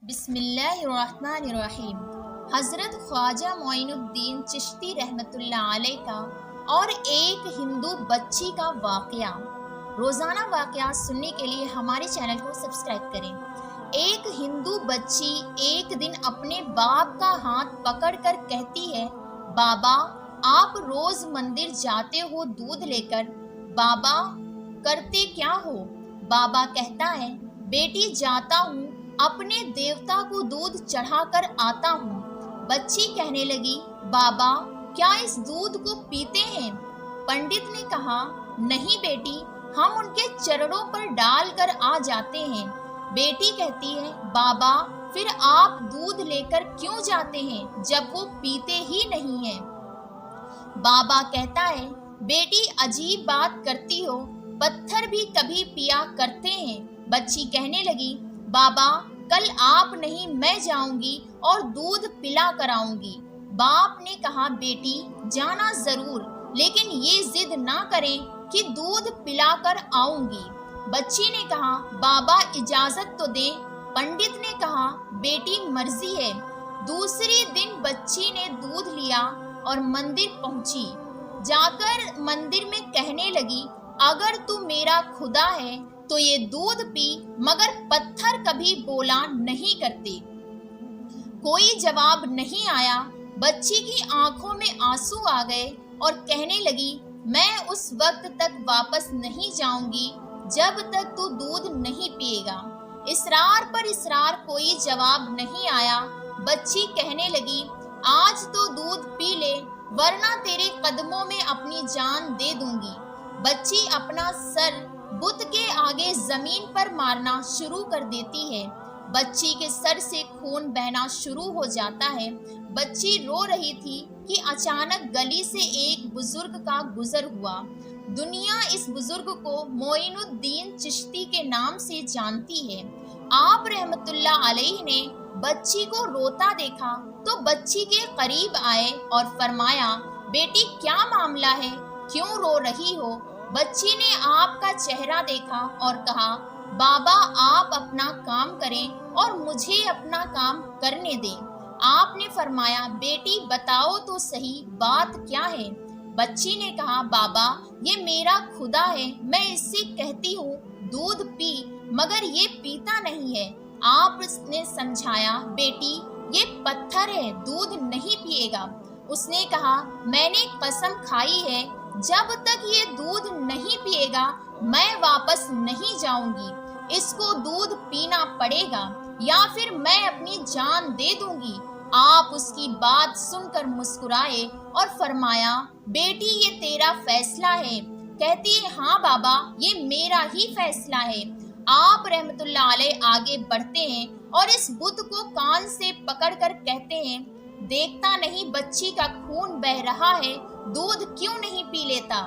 بسم اللہ الرحمن الرحیم۔ حضرت خواجہ معین الدین چشتی رحمۃ اللہ علیہ کا اور ایک ہندو بچی کا واقعہ۔ روزانہ واقعات سننے کے لیے ہمارے چینل کو سبسکرائب کریں۔ ایک ہندو بچی ایک دن اپنے باپ کا ہاتھ پکڑ کر کہتی ہے، بابا آپ روز مندر جاتے ہو دودھ لے کر، بابا کرتے کیا ہو؟ بابا کہتا ہے، بیٹی جاتا ہوں، اپنے دیوتا کو دودھ چڑھا کر آتا ہوں۔ بچی کہنے لگی، بابا کیا اس دودھ کو پیتے ہیں؟ پنڈت نے کہا، نہیں بیٹی، ہم ان کے چرنوں پر ڈال کر آ جاتے ہیں۔ بیٹی کہتی ہے، بابا پھر آپ دودھ لے کر کیوں جاتے ہیں جب وہ پیتے ہی نہیں ہیں؟ بابا کہتا ہے، بیٹی عجیب بات کرتی ہو، پتھر بھی کبھی پیا کرتے ہیں۔ بچی کہنے لگی، بابا کل آپ نہیں میں جاؤں گی اور دودھ پلا کر آؤں گی۔ باپ نے کہا، بیٹی جانا ضرور، لیکن یہ ضد نہ کریں کہ دودھ پلا کر آؤں گی۔ بچی نے کہا، بابا اجازت تو دیں۔ پنڈت نے کہا، بیٹی مرضی ہے۔ دوسری دن بچی نے دودھ لیا اور مندر پہنچی۔ جا کر مندر میں کہنے لگی، اگر تو میرا خدا ہے تو یہ دودھ پی، مگر پتھر کبھی بولا نہیں کرتے۔ کوئی جواب نہیں آیا۔ بچی کی آنکھوں میں آنسو آ گئے اور کہنے لگی، میں اس وقت تک واپس نہیں جاؤں گی جب تک تو دودھ نہیں پیے گا۔ اصرار پر اصرار کوئی جواب نہیں آیا۔ بچی کہنے لگی، آج تو دودھ پی لے، ورنہ تیرے قدموں میں اپنی جان دے دوں گی۔ بچی اپنا سر بت کے آگے زمین پر مارنا شروع کر دیتی ہے۔ بچی کے سر سے خون بہنا شروع ہو جاتا ہے۔ بچی رو رہی تھی کہ اچانک گلی سے ایک بزرگ کا گزر ہوا۔ دنیا اس بزرگ کو معین الدین چشتی کے نام سے جانتی ہے۔ آپ رحمت اللہ علیہ نے بچی کو روتا دیکھا تو بچی کے قریب آئے اور فرمایا، بیٹی کیا معاملہ ہے، کیوں رو رہی ہو؟ بچی نے آپ کا چہرہ دیکھا اور کہا، بابا آپ اپنا کام کریں اور مجھے اپنا کام کرنے دیں۔ آپ نے فرمایا، بیٹی بتاؤ تو صحیح بات کیا ہے؟ بچی نے کہا، بابا یہ میرا خدا ہے، میں اس سے کہتی ہوں دودھ پی، مگر یہ پیتا نہیں ہے۔ آپ نے سمجھایا، بیٹی یہ پتھر ہے، دودھ نہیں پیے گا۔ اس نے کہا، میں نے قسم کھائی ہے، جب تک یہ دودھ نہیں پیے گا میں واپس نہیں جاؤں گی۔ اس کو دودھ پینا پڑے گا یا پھر میں اپنی جان دے دوں گی۔ آپ اس کی بات سن کر مسکرائے اور فرمایا، بیٹی یہ تیرا فیصلہ ہے؟ کہتی ہے، ہاں بابا یہ میرا ہی فیصلہ ہے۔ آپ رحمت اللہ علیہ آگے بڑھتے ہیں اور اس بت کو کان سے پکڑ کر کہتے ہیں، دیکھتا نہیں بچی کا خون بہ رہا ہے، دودھ کیوں نہیں پی لیتا؟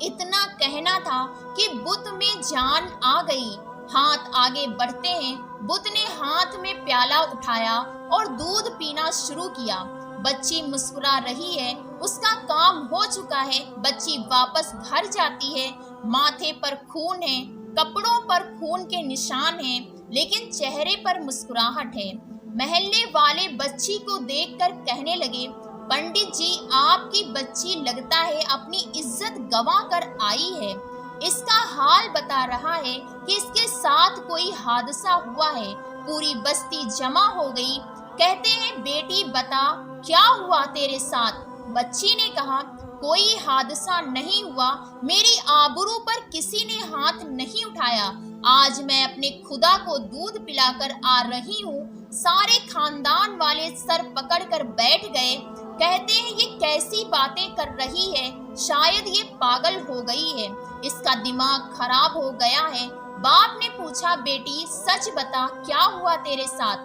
اتنا کہنا تھا کہ بت میں جان آ گئی۔ ہاتھ آگے بڑھتے ہیں، بت نے ہاتھ میں پیالہ اٹھایا اور دودھ پینا شروع کیا۔ بچی مسکرا رہی ہے، اس کا کام ہو چکا ہے۔ بچی واپس گھر جاتی ہے، ماتھے پر خون ہے، کپڑوں پر خون کے نشان ہیں، لیکن چہرے پر مسکراہٹ ہے۔ محلے والے بچی کو دیکھ کر کہنے لگے، پنڈت جی آپ کی بچی لگتا ہے اپنی عزت گنوا کر آئی ہے، اس کا حال بتا رہا ہے کہ اس کے ساتھ کوئی حادثہ ہوا ہے۔ پوری بستی جمع ہو گئی، کہتے ہیں، بیٹی بتا کیا ہوا تیرے ساتھ؟ بچی نے کہا، کوئی حادثہ نہیں ہوا، میری آبرو پر کسی نے ہاتھ نہیں اٹھایا۔ آج میں اپنے خدا کو دودھ پلا کر آ رہی ہوں۔ سارے خاندان والے سر پکڑ کر بیٹھ گئے، کہتے ہیں، یہ کیسی باتیں کر رہی ہے، شاید یہ پاگل ہو گئی ہے، اس کا دماغ خراب ہو گیا ہے۔ باپ نے پوچھا، بیٹی سچ بتا کیا ہوا تیرے ساتھ؟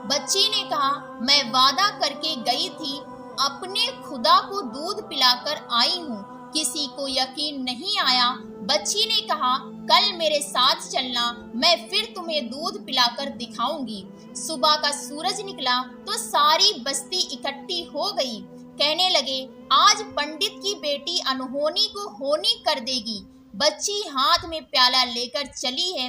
بچی نے کہا، میں وعدہ کر کے گئی تھی، اپنے خدا کو دودھ پلا کر آئی ہوں، کسی کو یقین نہیں آیا۔ بچی نے کہا، کل میرے ساتھ چلنا، میں پھر تمہیں دودھ پلا کر دکھاؤں گی۔ صبح کا سورج نکلا تو ساری بستی اکٹھی ہو گئی، کہنے لگے، آج پنڈت کی بیٹی انہونی کو ہونی کر دے گی۔ بچی ہاتھ میں پیالہ لے کر چلی ہے،